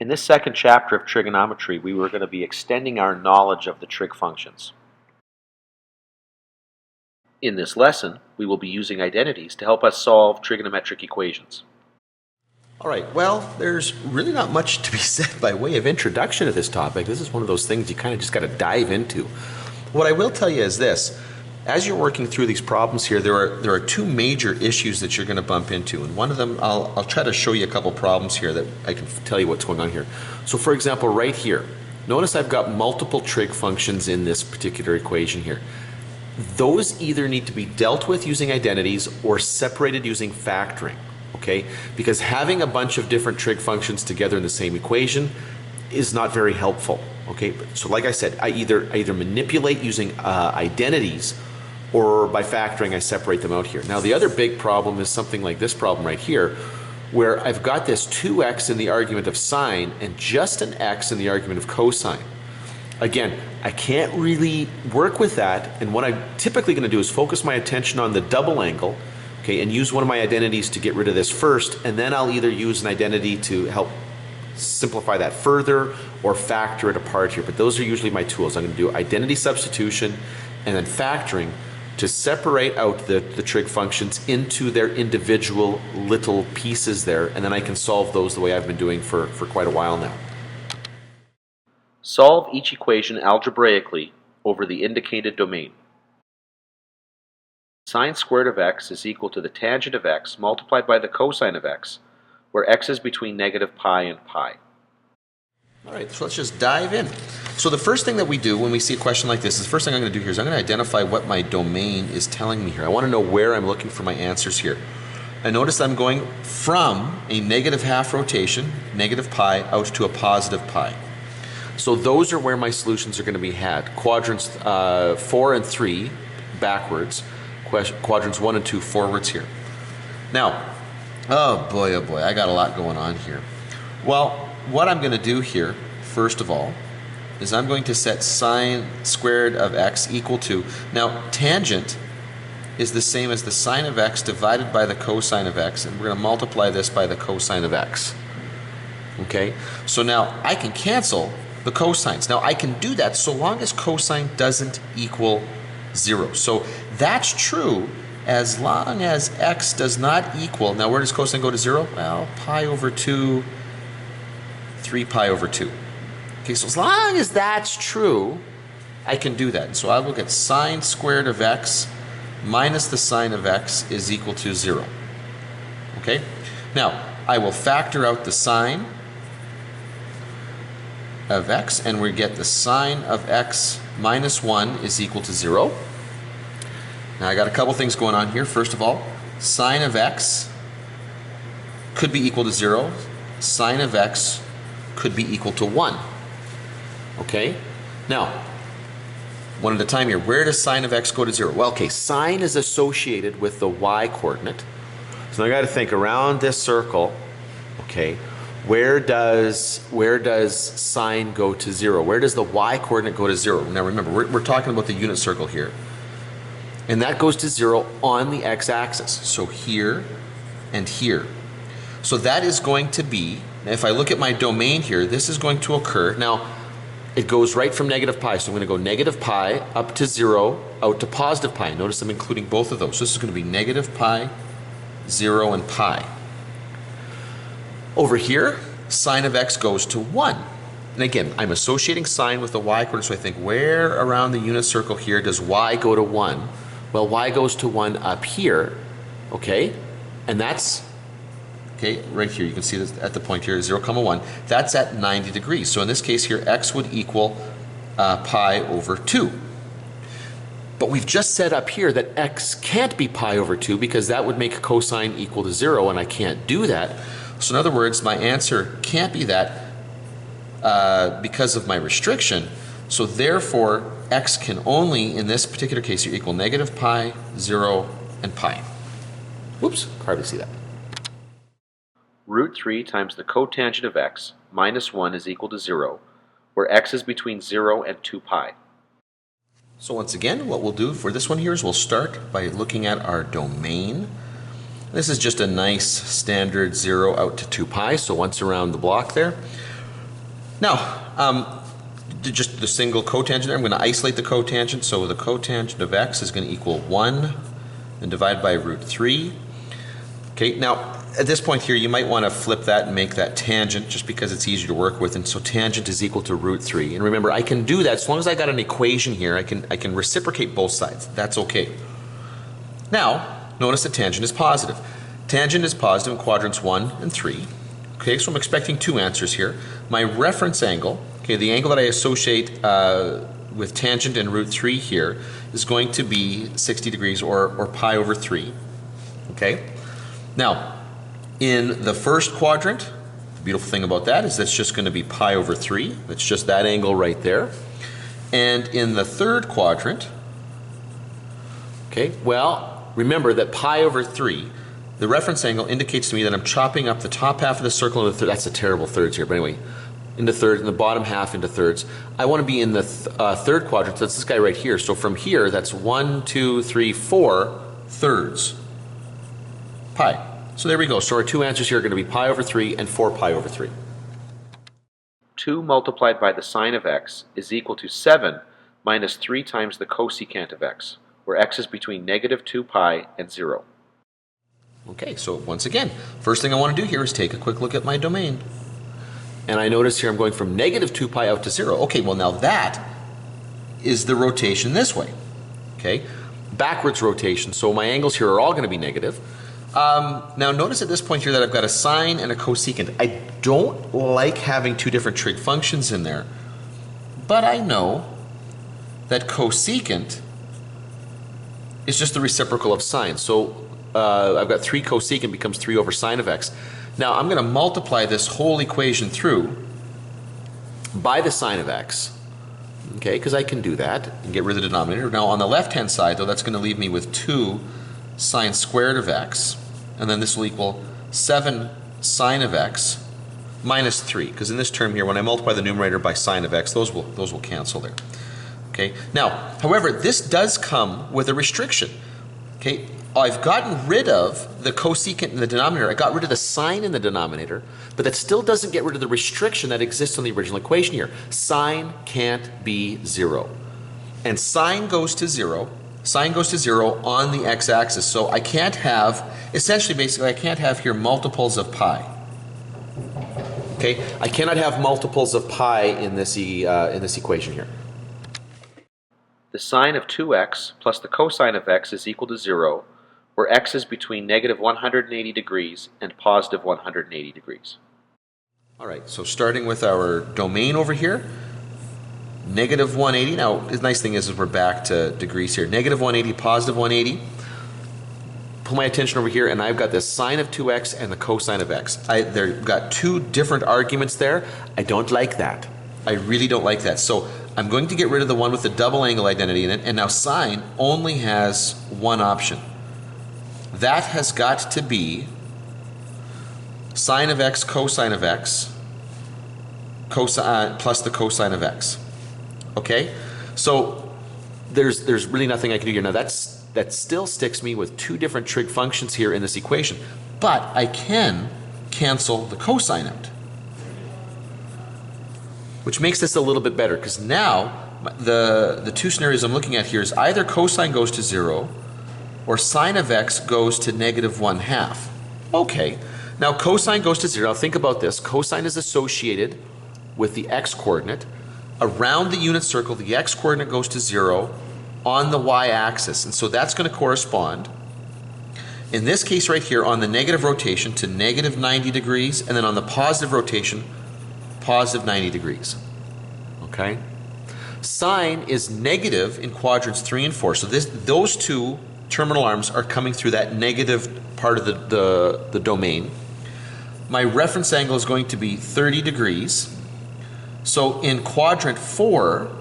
this second chapter of trigonometry, we were going to be extending our knowledge of the trig functions. In this lesson, we will be using identities to help us solve trigonometric equations. All right, well, there's really not much to be said by way of introduction to this topic. This is one of those things you kind of just got to dive into. What I will tell you is this. As you're working through these problems here, there are two major issues that you're going to bump into. And one of them, I'll try to show you a couple problems here that I can tell you what's going on here. So for example, right here, notice I've got multiple trig functions in this particular equation here. Those either need to be dealt with using identities or separated using factoring, okay? Because having a bunch of different trig functions together in the same equation is not very helpful, okay? So like I said, I either manipulate using identities, or by factoring I separate them out here. Now the other big problem is something like this problem right here, where I've got this 2x in the argument of sine and just an x in the argument of cosine. Again, I can't really work with that, and what I'm typically going to do is focus my attention on the double angle, okay, and use one of my identities to get rid of this first, and then I'll either use an identity to help simplify that further or factor it apart here. But those are usually my tools. I'm going to do identity substitution and then factoring to separate out the trig functions into their individual little pieces there, and then I can solve those the way I've been doing for quite a while now. Solve each equation algebraically over the indicated domain. Sine squared of x is equal to the tangent of x multiplied by the cosine of x, where x is between negative pi and pi. All right, so let's just dive in. So the first thing that we do when we see a question like this, the first thing I'm going to do here is I'm going to identify what my domain is telling me here. I want to know where I'm looking for my answers here. And notice I'm going from a negative half rotation, negative pi, out to a positive pi. So those are where my solutions are going to be had. Quadrants 4 and 3 backwards, quadrants 1 and 2 forwards here. Now, oh boy, I got a lot going on here. Well, what I'm going to do here, first of all, is I'm going to set sine squared of x equal to, now tangent is the same as the sine of x divided by the cosine of x, and we're going to multiply this by the cosine of x. Okay, so now I can cancel the cosines. Now I can do that so long as cosine doesn't equal 0. So that's true as long as x does not equal, now where does cosine go to 0? Well, pi over 2, 3 pi over 2. Okay, so as long as that's true, I can do that. So I will get sine squared of x minus the sine of x is equal to 0. Okay? Now, I will factor out the sine of x, and we get the sine of x minus 1 is equal to 0. Now I got a couple things going on here. First of all, sine of x could be equal to 0. Sine of x could be equal to 1. Okay? Now, one at a time here. Where does sine of x go to 0? Well, okay, sine is associated with the y coordinate. So now I got to think around this circle, okay, where does sine go to 0? Where does the y coordinate go to 0? Now remember, we're talking about the unit circle here. And that goes to 0 on the x-axis. So here and here. So that is going to be, if I look at my domain here, this is going to occur. Now, it goes right from negative pi. So I'm going to go negative pi up to 0, out to positive pi. Notice I'm including both of those. So this is going to be negative pi, 0, and pi. Over here, sine of x goes to 1. And again, I'm associating sine with the y coordinate, so I think where around the unit circle here does y go to 1? Well, y goes to 1 up here, okay? And that's, okay, right here, you can see this at the point here, 0, 1. That's at 90 degrees. So in this case here, x would equal pi over 2. But we've just said up here that x can't be pi over 2 because that would make cosine equal to 0, and I can't do that. So in other words, my answer can't be that because of my restriction. So therefore, x can only, in this particular case here, equal negative pi, 0, and pi. Whoops, hardly see that. Root 3 times the cotangent of x minus 1 is equal to 0, where x is between 0 and 2 pi. So once again, what we'll do for this one here is we'll start by looking at our domain. This is just a nice standard 0 out to 2 pi, so once around the block there. Now, just the single cotangent there, I'm going to isolate the cotangent. So the cotangent of x is going to equal 1 and divide by root 3. Okay, now at this point here, you might want to flip that and make that tangent just because it's easier to work with. And so tangent is equal to root 3. And remember, I can do that as long as I got an equation here. I can reciprocate both sides. That's okay. Now, notice that tangent is positive. Tangent is positive in quadrants 1 and 3. Okay, so I'm expecting two answers here. My reference angle, okay, the angle that I associate with tangent and root 3 here is going to be 60 degrees or pi over 3. Okay? Now, in the first quadrant, the beautiful thing about that is that's just going to be pi over 3. That's just that angle right there. And in the third quadrant, okay, well, remember that pi over 3, the reference angle indicates to me that I'm chopping up the top half of the circle into thirds. That's a terrible thirds here, but anyway, into thirds, and the bottom half into thirds. I want to be in the third quadrant, so that's this guy right here. So from here, that's 1, 2, 3, 4 thirds pi. So there we go. So our two answers here are going to be pi over 3 and 4 pi over 3. 2 multiplied by the sine of x is equal to 7 minus 3 times the cosecant of x, where x is between negative 2 pi and 0. Okay, so once again, first thing I want to do here is take a quick look at my domain. And I notice here I'm going from negative 2 pi out to 0. Okay, well now that is the rotation this way. Okay, backwards rotation, so my angles here are all going to be negative. Now notice at this point here that I've got a sine and a cosecant. I don't like having two different trig functions in there, but I know that cosecant is just the reciprocal of sine. So I've got 3 cosecant becomes 3 over sine of x. Now I'm going to multiply this whole equation through by the sine of x, okay, because I can do that and get rid of the denominator. Now on the left hand side though, that's going to leave me with 2 sine squared of x, and then this will equal 7 sine of x minus 3, because in this term here, when I multiply the numerator by sine of x, those will cancel there. Okay. Now, however, this does come with a restriction. Okay, I've gotten rid of the cosecant in the denominator. I got rid of the sine in the denominator, but that still doesn't get rid of the restriction that exists on the original equation here. Sine can't be 0, and sine goes to 0. Sine goes to 0 on the x-axis, so I can't have, essentially, basically, I can't have here multiples of pi. Okay, I cannot have multiples of pi in this equation here. The sine of 2x plus the cosine of x is equal to 0, where x is between negative 180 degrees and positive 180 degrees. All right, so starting with our domain over here, negative 180. Now, the nice thing is we're back to degrees here. Negative 180, positive 180. Pull my attention over here, and I've got the sine of 2x and the cosine of x. They've got two different arguments there. I don't like that. I really don't like that. So I'm going to get rid of the one with the double angle identity in it, and now sine only has one option. That has got to be sine of x, cosine of x, plus the cosine of x. Okay? So there's really nothing I can do here. Now that still sticks me with two different trig functions here in this equation, but I can cancel the cosine out, which makes this a little bit better, because now the two scenarios I'm looking at here is either cosine goes to 0 or sine of x goes to negative 1/2. Okay, now cosine goes to 0. Now think about this. Cosine is associated with the x-coordinate. Around the unit circle, the x-coordinate goes to 0 on the y-axis, and so that's going to correspond, in this case right here, on the negative rotation to negative 90 degrees, and then on the positive rotation, positive 90 degrees. Okay? Sine is negative in quadrants 3 and 4, so those two terminal arms are coming through that negative part of the domain. My reference angle is going to be 30 degrees. So in quadrant 4,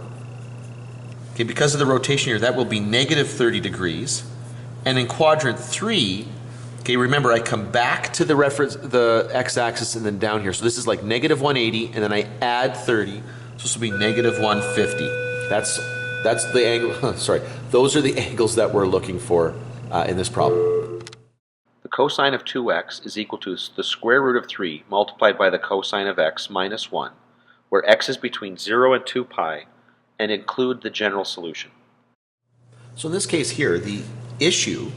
okay, because of the rotation here, that will be negative 30 degrees. And in quadrant 3, okay, remember I come back to the x-axis and then down here. So this is like negative 180, and then I add 30. So this will be negative 150. That's the angle. Sorry, those are the angles that we're looking for in this problem. The cosine of 2x is equal to the square root of 3 multiplied by the cosine of x minus 1, where x is between 0 and 2 pi, and include the general solution. So in this case here, the issue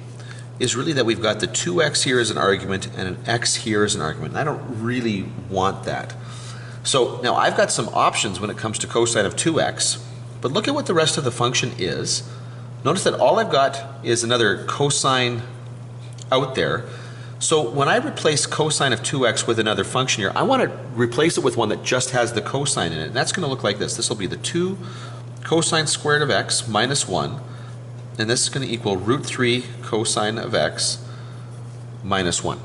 is really that we've got the 2x here as an argument and an x here as an argument. And I don't really want that. So now I've got some options when it comes to cosine of 2x, but look at what the rest of the function is. Notice that all I've got is another cosine out there. So when I replace cosine of 2x with another function here, I want to replace it with one that just has the cosine in it. And that's going to look like this. This will be the 2 cosine squared of x minus 1. And this is going to equal root 3 cosine of x minus 1.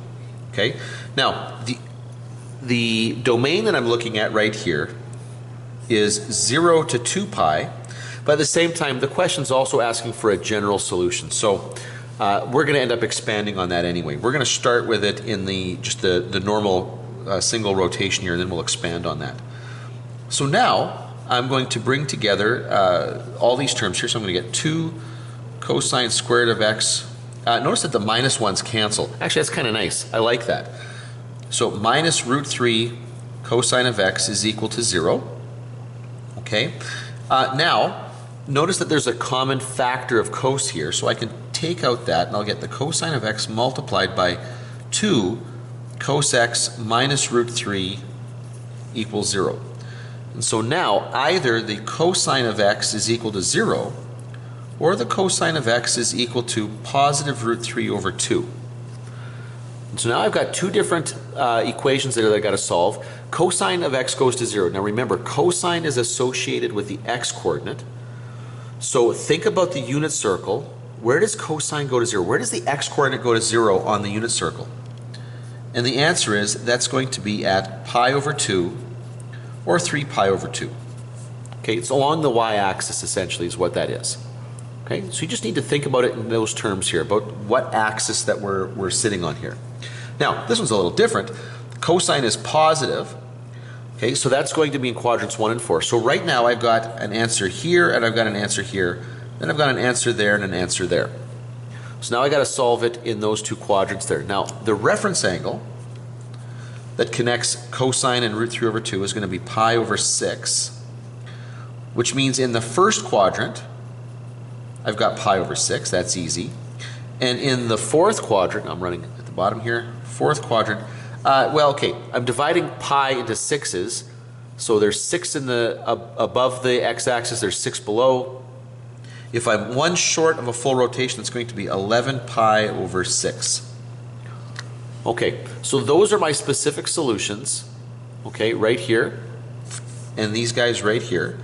Okay? Now, the domain that I'm looking at right here is 0 to 2 pi. But at the same time, the question's also asking for a general solution. So we're going to end up expanding on that anyway. We're going to start with it in just the normal single rotation here, and then we'll expand on that. So now I'm going to bring together all these terms here. So I'm going to get 2 cosine squared of x. Notice that the minus ones cancel. Actually, that's kind of nice. I like that. So minus root 3 cosine of x is equal to 0. Okay. Now, notice that there's a common factor of cos here, so I can take out that and I'll get the cosine of x multiplied by 2 cos x minus root 3 equals 0. And so now either the cosine of x is equal to 0 or the cosine of x is equal to positive root 3 over 2. And so now I've got two different equations there that I've got to solve. Cosine of x goes to 0. Now remember, cosine is associated with the x coordinate. So think about the unit circle. Where does cosine go to 0? Where does the x coordinate go to 0 on the unit circle? And the answer is that's going to be at pi over 2 or 3 pi over 2. Okay, it's along the y-axis essentially is what that is. Okay, so you just need to think about it in those terms here, about what axis that we're sitting on here. Now, this one's a little different. Cosine is positive. Okay, so that's going to be in quadrants 1 and 4. So right now I've got an answer here and I've got an answer here. Then I've got an answer there and an answer there. So now I got to solve it in those two quadrants there. Now, the reference angle that connects cosine and root 3 over 2 is going to be pi over 6, which means in the first quadrant, I've got pi over 6. That's easy. And in the fourth quadrant, I'm running at the bottom here, fourth quadrant, well, okay, I'm dividing pi into 6s. So there's 6 in the above the x-axis, there's 6 below. If I'm one short of a full rotation, it's going to be 11 pi over 6. Okay, so those are my specific solutions, okay, right here, and these guys right here.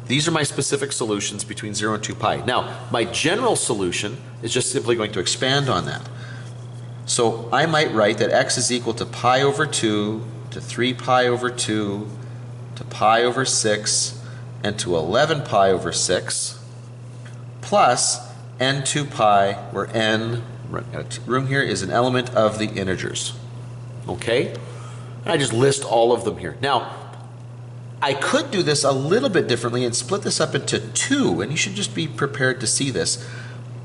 These are my specific solutions between 0 and 2 pi. Now, my general solution is just simply going to expand on that. So I might write that x is equal to pi over 2, to 3 pi over 2, to pi over 6, and to 11 pi over 6, plus n2 pi, where n, room here, is an element of the integers. Okay? And I just list all of them here. Now, I could do this a little bit differently and split this up into 2, and you should just be prepared to see this.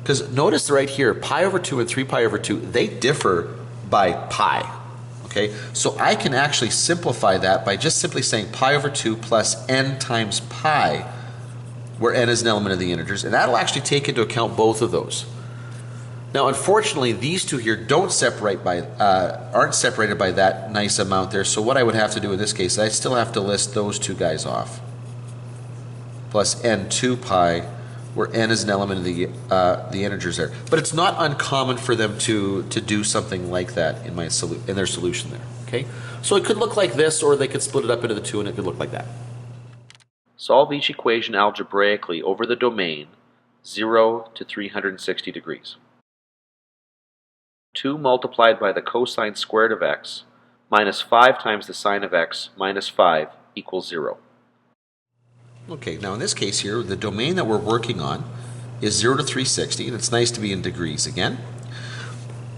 Because notice right here, pi over 2 and 3 pi over 2, they differ by pi. Okay, so I can actually simplify that by just simply saying pi over 2 plus n times pi, where n is an element of the integers, and that'll actually take into account both of those. Now, unfortunately, these two here aren't separated by that nice amount there. So what I would have to do in this case, I still have to list those two guys off, plus n2 pi, where n is an element of the integers there. But it's not uncommon for them to do something like that in their solution there. Okay, so it could look like this, or they could split it up into the two, and it could look like that. Solve each equation algebraically over the domain 0 to 360 degrees. 2 multiplied by the cosine squared of x minus 5 times the sine of x minus 5 equals 0. Okay, now in this case here, the domain that we're working on is 0 to 360, and it's nice to be in degrees again.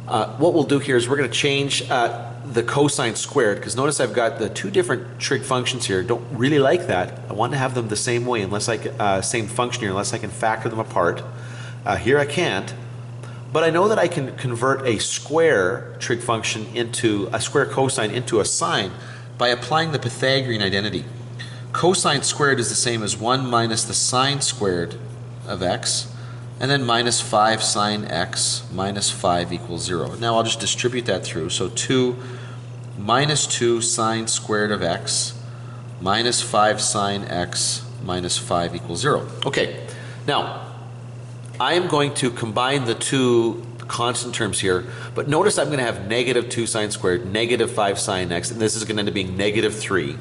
What we'll do here is we're going to change the cosine squared, because notice I've got the two different trig functions here. Don't really like that. I want to have them the same way, same function here, unless I can factor them apart. Here I can't. But I know that I can convert a square trig function into a square cosine into a sine by applying the Pythagorean identity. Cosine squared is the same as 1 minus the sine squared of x, and then minus 5 sine x minus 5 equals 0. Now I'll just distribute that through. So 2 minus 2 sine squared of x minus 5 sine x minus 5 equals 0. Okay, now I am going to combine the two constant terms here, but notice I'm going to have negative 2 sine squared, negative 5 sine x, and this is going to end up being negative 3.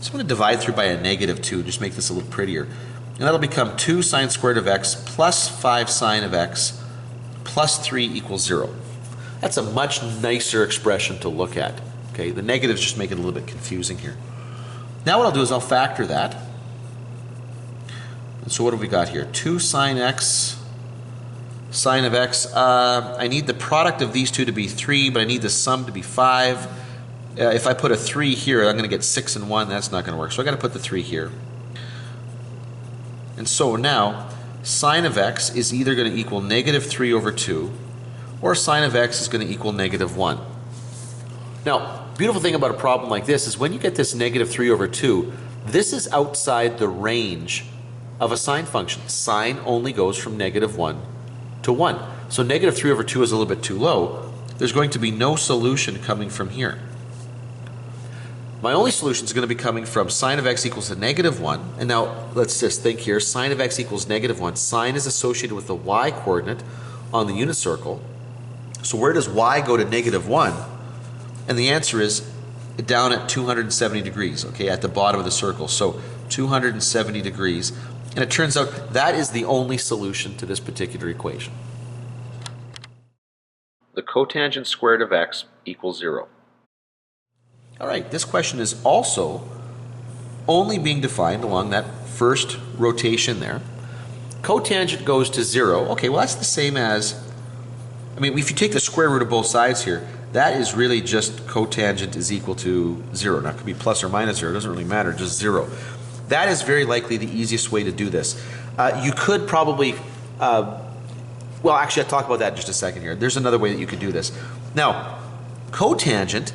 So I'm going to divide through by a negative 2, just make this a little prettier. And that'll become 2 sine squared of x plus 5 sine of x plus 3 equals 0. That's a much nicer expression to look at. Okay, the negatives just make it a little bit confusing here. Now what I'll do is I'll factor that. And so what have we got here? 2 sine x, sine of x. I need the product of these two to be 3, but I need the sum to be 5. If I put a 3 here, I'm going to get 6 and 1. That's not going to work. So I got to put the 3 here. And so now, sine of x is either going to equal negative 3 over 2, or sine of x is going to equal negative 1. Now, beautiful thing about a problem like this is when you get this negative 3 over 2, this is outside the range of a sine function. Sine only goes from negative 1 to 1. So negative 3 over 2 is a little bit too low. There's going to be no solution coming from here. My only solution is going to be coming from sine of x equals to negative 1. And now let's just think here. Sine of x equals negative 1. Sine is associated with the y coordinate on the unit circle. So where does y go to negative 1? And the answer is down at 270 degrees, okay, at the bottom of the circle. So 270 degrees. And it turns out that is the only solution to this particular equation. The cotangent squared of x equals 0. All right, this question is also only being defined along that first rotation there. Cotangent goes to 0. Okay, well that's the same as, I mean, if you take the square root of both sides here, that is really just cotangent is equal to 0. Now it could be plus or minus 0, it doesn't really matter, just 0. That is very likely the easiest way to do this. You could probably, well actually I'll talk about that in just a second here. There's another way that you could do this. Now, cotangent,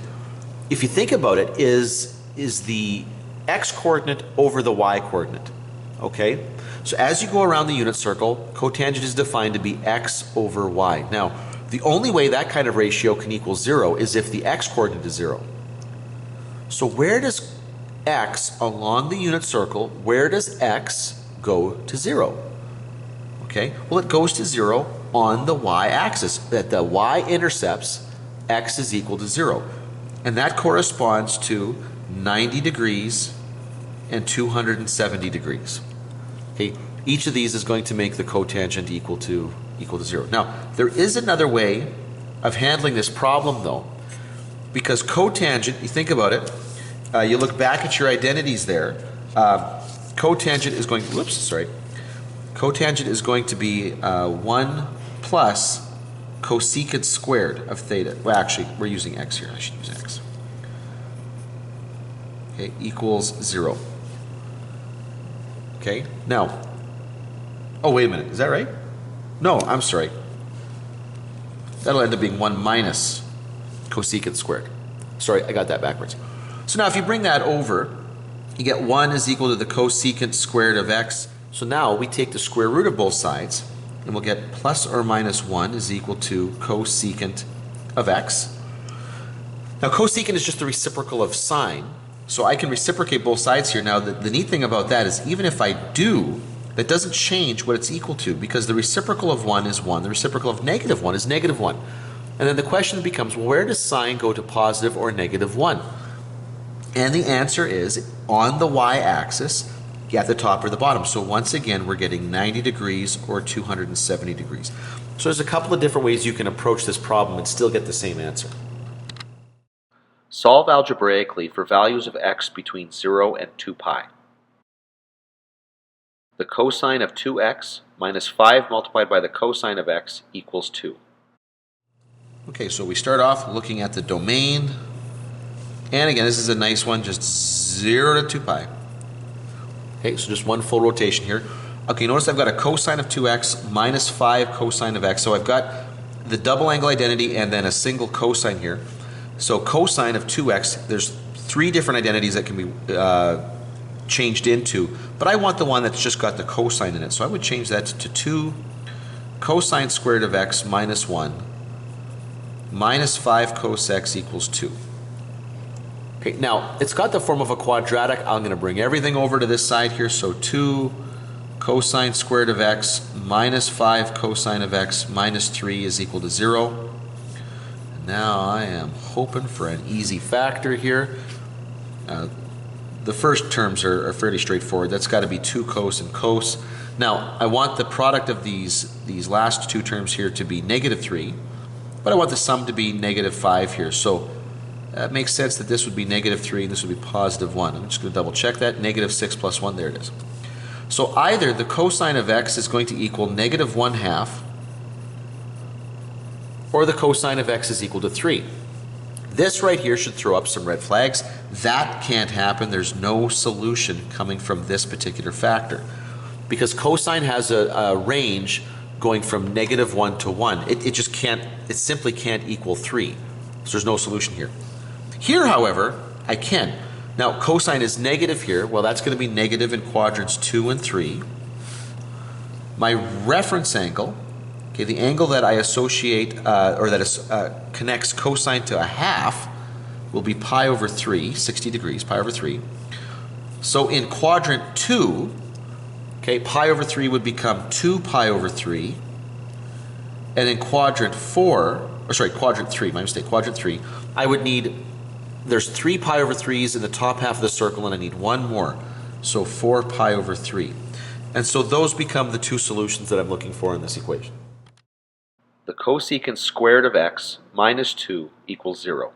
if you think about it, is the x-coordinate over the y-coordinate, okay? So as you go around the unit circle, cotangent is defined to be x over y. Now, the only way that kind of ratio can equal 0 is if the x-coordinate is 0. So where does x along the unit circle, where does x go to 0? Okay, well it goes to 0 on the y-axis. That the y-intercepts x is equal to 0. And that corresponds to 90 degrees and 270 degrees. Okay, each of these is going to make the cotangent equal to 0. Now, there is another way of handling this problem though, because cotangent, you think about it, you look back at your identities there, cotangent is going, cotangent is going to be 1 plus cosecant squared of theta. Well, actually, we're using x here. I should use x. Okay, equals 0. Okay, now, oh, wait a minute. Is that right? No, I'm sorry. That'll end up being 1 minus cosecant squared. Sorry, I got that backwards. So now if you bring that over, you get 1 is equal to the cosecant squared of x. So now we take the square root of both sides, and we'll get plus or minus 1 is equal to cosecant of x. Now cosecant is just the reciprocal of sine, so I can reciprocate both sides here. Now the neat thing about that is even if I do, that doesn't change what it's equal to, because the reciprocal of 1 is 1, the reciprocal of negative 1 is negative 1. And then the question becomes, well, where does sine go to positive or negative 1? And the answer is on the y-axis, at the top or the bottom. So once again, we're getting 90 degrees or 270 degrees. So there's a couple of different ways you can approach this problem and still get the same answer. Solve algebraically for values of x between 0 and 2 pi. The cosine of 2x minus 5 multiplied by the cosine of x equals 2. Okay, so we start off looking at the domain. And again, this is a nice one, just 0 to 2 pi. Okay, so just one full rotation here. Okay, notice I've got a cosine of 2x minus 5 cosine of x. So I've got the double angle identity and then a single cosine here. So cosine of 2x, there's 3 different identities that can be changed into, but I want the one that's just got the cosine in it. So I would change that to 2 cosine squared of x minus 1 minus 5 cos x equals 2. Okay, now it's got the form of a quadratic. I'm going to bring everything over to this side here. So 2 cosine squared of x minus 5 cosine of x minus 3 is equal to 0. And now I am hoping for an easy factor here. The first terms are fairly straightforward. That's got to be 2 cos and cos. Now, I want the product of these last two terms here to be negative 3, but I want the sum to be negative 5 here. So that makes sense that this would be negative 3 and this would be positive 1. I'm just going to double check that. Negative 6 plus 1, there it is. So either the cosine of x is going to equal negative 1/2, or the cosine of x is equal to 3. This right here should throw up some red flags. That can't happen. There's no solution coming from this particular factor, because cosine has a range going from negative 1 to 1. It just can't, it simply can't equal 3. So there's no solution here. Here, however, I can. Now, cosine is negative here. Well, that's going to be negative in quadrants 2 and 3. My reference angle, okay, the angle that I associate, or that connects cosine to a half, will be pi over 3, 60 degrees, pi over 3. So in quadrant 2, okay, pi over 3 would become 2 pi over 3. And in quadrant 3, my mistake, quadrant 3, I would need, there's 3 pi over 3's in the top half of the circle, and I need one more. So 4 pi over 3. And so those become the two solutions that I'm looking for in this equation. The cosecant squared of x minus 2 equals 0.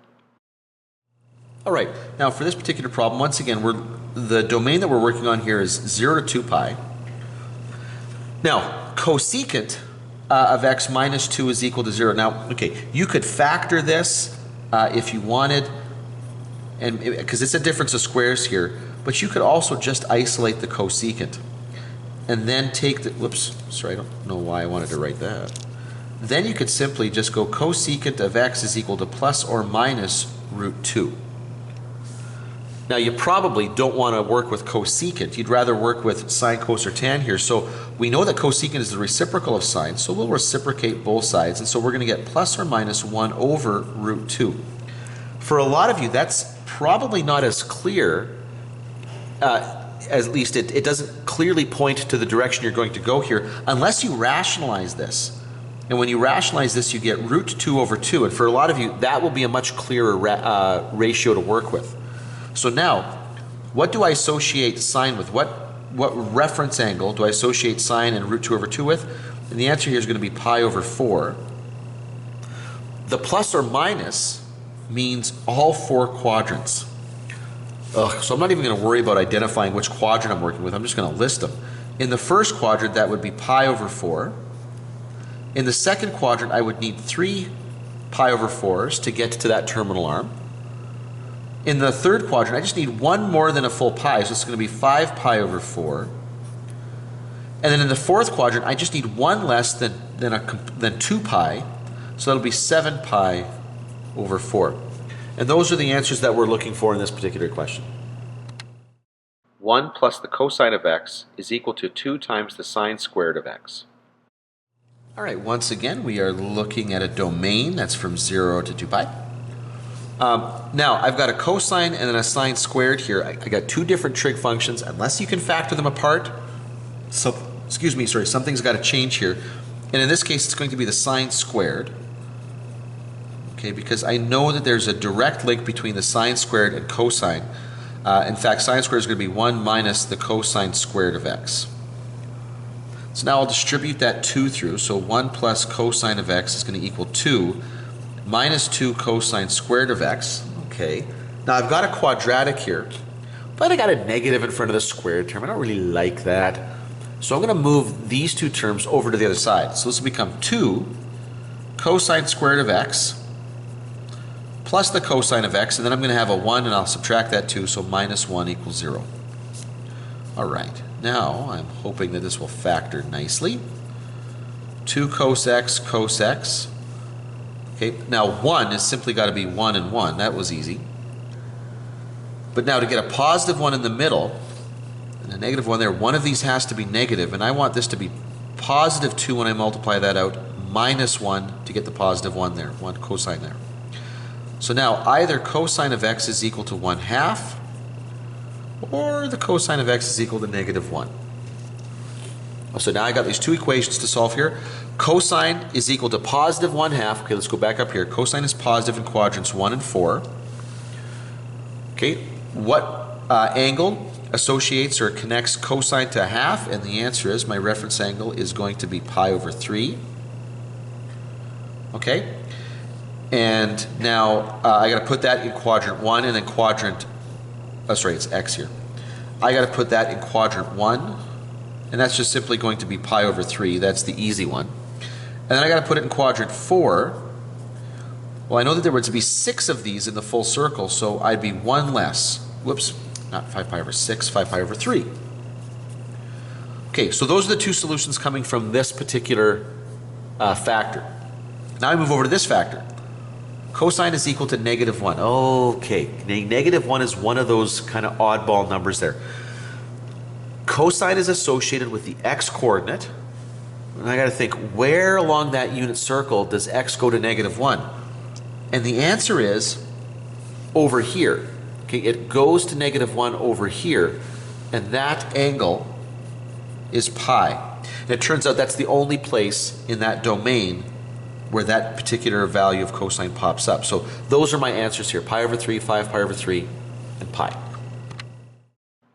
All right, now for this particular problem, once again, the domain that we're working on here is 0 to 2 pi. Now, cosecant of x minus 2 is equal to 0. Now, okay, you could factor this if you wanted, and because it's a difference of squares here, but you could also just isolate the cosecant and then take the, whoops, sorry, I don't know why I wanted to write that. Then you could simply just go cosecant of x is equal to plus or minus root 2. Now, you probably don't want to work with cosecant. You'd rather work with sine, cos, or tan here. So we know that cosecant is the reciprocal of sine, so we'll reciprocate both sides. And so we're going to get plus or minus 1 over root 2. For a lot of you, that's probably not as clear. At least it doesn't clearly point to the direction you're going to go here unless you rationalize this. And when you rationalize this, you get root 2 over 2. And for a lot of you, that will be a much clearer ratio to work with. So now, what do I associate sine with? What reference angle do I associate sine and root 2 over 2 with? And the answer here is going to be pi over 4. The plus or minus means all 4 quadrants. So I'm not even going to worry about identifying which quadrant I'm working with. I'm just going to list them. In the first quadrant, that would be pi over 4. In the second quadrant, I would need 3 pi over 4s to get to that terminal arm. In the third quadrant, I just need one more than a full pi, so it's going to be 5 pi over 4. And then in the fourth quadrant, I just need one less than 2 pi, so that'll be 7 pi over 4. And those are the answers that we're looking for in this particular question. 1 plus the cosine of x is equal to 2 times the sine squared of x. All right, once again, we are looking at a domain that's from 0 to 2 pi. Now, I've got a cosine and then a sine squared here. I got two different trig functions. Unless you can factor them apart, something's got to change here. And in this case, it's going to be the sine squared. Okay, because I know that there's a direct link between the sine squared and cosine. In fact, sine squared is going to be 1 minus the cosine squared of x. So now I'll distribute that 2 through. So 1 plus cosine of x is going to equal 2 minus 2 cosine squared of x. Okay. Now I've got a quadratic here, but I got a negative in front of the squared term. I don't really like that. So I'm going to move these two terms over to the other side. So this will become 2 cosine squared of x plus the cosine of x, and then I'm going to have a 1, and I'll subtract that 2, so minus 1 equals 0. All right. Now I'm hoping that this will factor nicely. 2 cos x, cos x. Okay, now 1 is simply got to be 1 and 1. That was easy. But now to get a positive 1 in the middle, and a negative 1 there. One of these has to be negative, and I want this to be positive 2 when I multiply that out, minus 1 to get the positive 1 there, 1 cosine there. So now either cosine of x is equal to 1/2, or the cosine of x is equal to negative 1. So now I got these two equations to solve here. Cosine is equal to positive 1/2. Okay, let's go back up here. Cosine is positive in quadrants 1 and 4. Okay, what angle associates or connects cosine to 1/2? And the answer is, my reference angle is going to be pi over 3. Okay, and now I got to put that in quadrant 1, and then quadrant, sorry, it's x here. I got to put that in quadrant 1, and that's just simply going to be pi over 3. That's the easy one. And then I got to put it in quadrant 4. Well, I know that there were to be 6 of these in the full circle, so I'd be 1 less. Whoops, not 5 pi over 6, 5 pi over 3. Okay, so those are the two solutions coming from this particular factor. Now I move over to this factor. Cosine is equal to negative 1. Okay, negative 1 is one of those kind of oddball numbers there. Cosine is associated with the x-coordinate. And I got to think, where along that unit circle does x go to negative 1? And the answer is over here. Okay, it goes to negative 1 over here, and that angle is pi. And it turns out that's the only place in that domain where that particular value of cosine pops up. So those are my answers here: pi over 3, 5 pi over 3, and pi.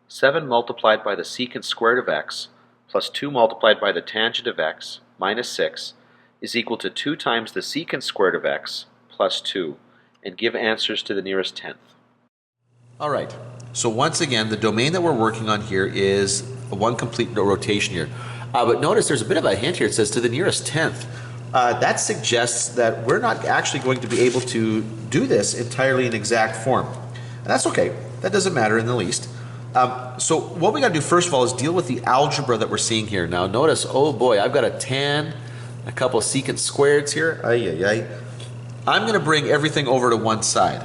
7 multiplied by the secant squared of x plus 2 multiplied by the tangent of x minus 6 is equal to 2 times the secant squared of x plus 2, and give answers to the nearest tenth. All right, so once again, the domain that we're working on here is one complete rotation here. But notice there's a bit of a hint here. It says to the nearest tenth. That suggests that we're not actually going to be able to do this entirely in exact form. And that's okay. That doesn't matter in the least. So what we got to do first of all is deal with the algebra that we're seeing here. Now notice, oh boy, I've got a tan, a couple of secant squareds here. I'm going to bring everything over to one side.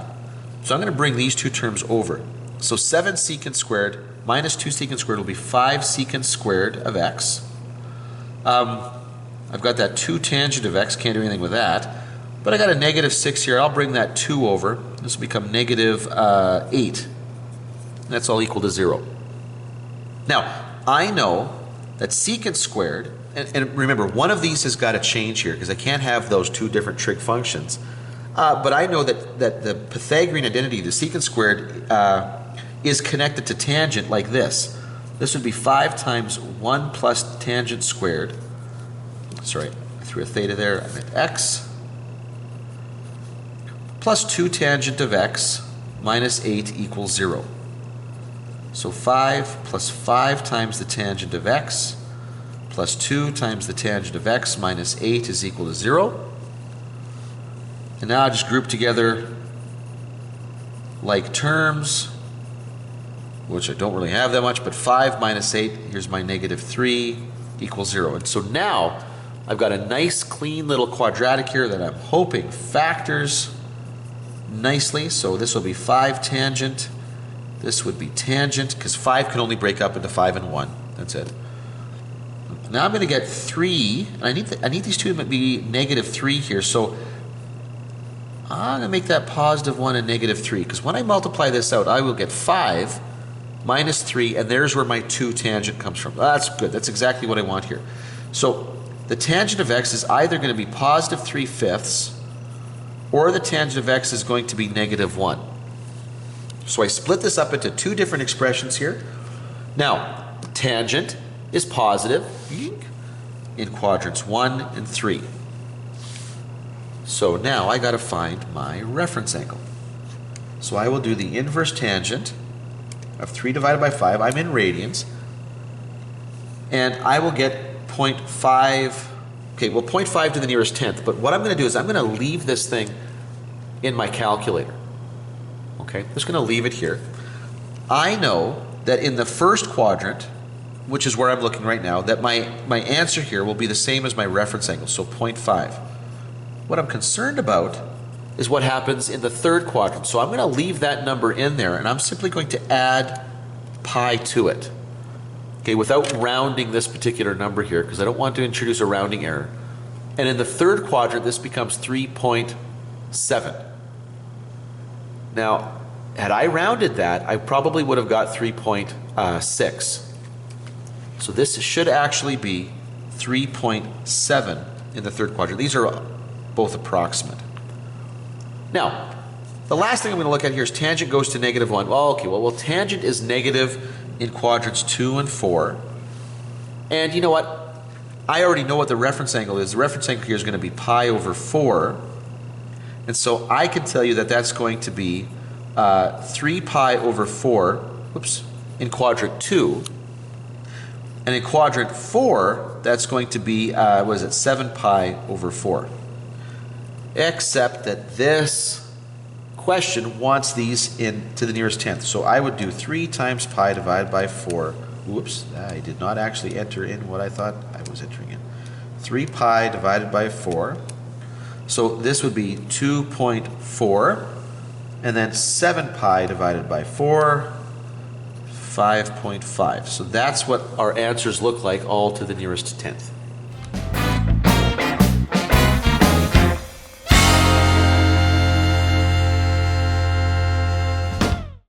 So I'm going to bring these two terms over. So 7 secant squared minus 2 secant squared will be 5 secant squared of x. I've got that 2 tangent of x, can't do anything with that. But I got a negative 6 here. I'll bring that 2 over. This will become negative 8. That's all equal to 0. Now, I know that secant squared, and remember, one of these has got to change here because I can't have those two different trig functions. But I know that the Pythagorean identity, the secant squared, is connected to tangent like this. This would be 5 times 1 plus tangent squared. Sorry, I threw a theta there. I meant x. Plus 2 tangent of x minus 8 equals 0. So 5 plus 5 times the tangent of x plus 2 times the tangent of x minus 8 is equal to 0. And now I just group together like terms, which I don't really have that much, but 5 minus 8, here's my negative 3, equals 0. And so now I've got a nice clean little quadratic here that I'm hoping factors nicely. So this will be 5 tangent. This would be tangent, because 5 can only break up into 5 and 1. That's it. Now I'm going to get 3. I need these two to be negative 3 here. So I'm going to make that positive 1 and negative 3, because when I multiply this out, I will get 5 minus 3, and there's where my 2 tangent comes from. That's good. That's exactly what I want here. So the tangent of x is either going to be positive 3/5, or the tangent of x is going to be negative 1. So I split this up into two different expressions here. Now, tangent is positive in quadrants 1 and 3. So now I got to find my reference angle. So I will do the inverse tangent of 3 divided by 5. I'm in radians. And I will get 0.5. Okay, well, 0.5 to the nearest tenth. But what I'm going to do is I'm going to leave this thing in my calculator. Okay, I'm just going to leave it here. I know that in the first quadrant, which is where I'm looking right now, that my answer here will be the same as my reference angle, so 0.5. What I'm concerned about is what happens in the third quadrant. So I'm going to leave that number in there, and I'm simply going to add pi to it. okay, without rounding this particular number here, because I don't want to introduce a rounding error. And in the third quadrant, this becomes 3.7. Now, had I rounded that, I probably would have got 3.6. So this should actually be 3.7 in the third quadrant. These are both approximate. Now, the last thing I'm going to look at here is tangent goes to -1. Well, okay, well, tangent is negative in quadrants 2 and 4. And you know what? I already know what the reference angle is. The reference angle here is going to be pi over 4. And so I can tell you that that's going to be 3 pi over 4, whoops, in quadrant 2. And in quadrant 4, that's going to be, 7 pi over 4. Except that this question wants these in to the nearest tenth. So I would do 3 times pi divided by 4. Whoops, I did not actually enter in what I thought I was entering in. 3 pi divided by 4. So this would be 2.4. And then 7 pi divided by 4, 5.5. So that's what our answers look like, all to the nearest tenth.